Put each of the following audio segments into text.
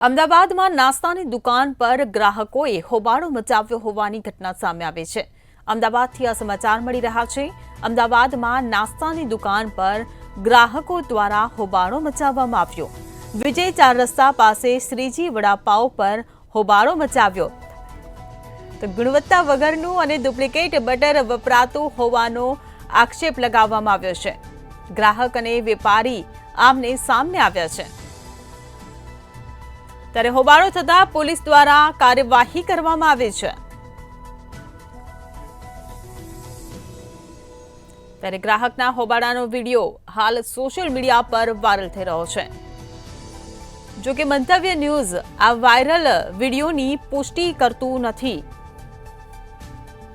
અમદાવાદમાં નાસ્તાની દુકાન પર ગ્રાહકોએ હોબાળો મચાવ્યો હોવાની ઘટના સામે આવી છે। અમદાવાદથી આ સમાચાર મળી રહ્યા છે। અમદાવાદમાં નાસ્તાની દુકાન પર ગ્રાહકો દ્વારા હોબાળો મચાવવામાં આવ્યો। વિજય ચાર રસ્તા પાસે શ્રીજી વડાપાવ પર હોબાળો મચાવ્યો તો ગુણવત્તા વગરનું અને ડુપ્લિકેટ બટર વપરાતું હોવાનો આક્ષેપ લગાવવામાં આવ્યો છે। ગ્રાહક અને વેપારી આમને સામે આવ્યા છે। ત્યારે હોબાળો થતા પોલીસ દ્વારા કાર્યવાહી કરવામાં આવી છે। ત્યારે ગ્રાહકના હોબાળાનો વિડીયો હાલ સોશિયલ મીડિયા પર વાયરલ થઈ રહ્યો છે। જો કે મંતવ્ય ન્યૂઝ આ વાયરલ વિડીયોની પુષ્ટિ કરતું નથી।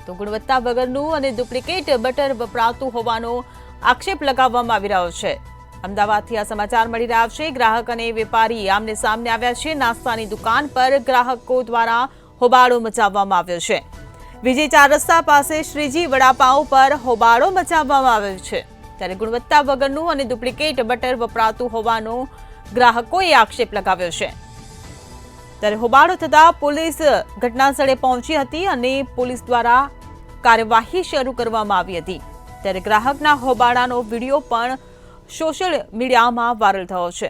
તો ગુણવત્તા વગરનું અને ડુપ્લિકેટ બટર વપરાતું હોવાનો આક્ષેપ લગાવવામાં આવી રહ્યો છે। અમદાવાદથી આ સમાચાર મળી રહ્યા છે। ગ્રાહક અને વેપારી આમને સામને આવ્યા છે। નાસ્તાની દુકાન પર ગ્રાહકો દ્વારા હોબાળો મચાવવામાં આવ્યો છે। વિજય ચાર રસ્તા પાસે શ્રીજી વડાપાવ પર હોબાળો મચાવવામાં આવ્યો છે। ત્યારે ગુણવત્તા વગરનું અને ડુપ્લિકેટ બટર વપરાતું હોવાનો ગ્રાહકોએ આક્ષેપ લગાવ્યો છે। ત્યારે હોબાળો થતા પોલીસ ઘટનાસ્થળે પહોંચી હતી અને પોલીસ દ્વારા કાર્યવાહી શરૂ કરવામાં આવી હતી। ત્યારે ગ્રાહકના હોબાળાનો વિડીયો પણ સોશિયલ મીડિયામાં વાયરલ થયો છે।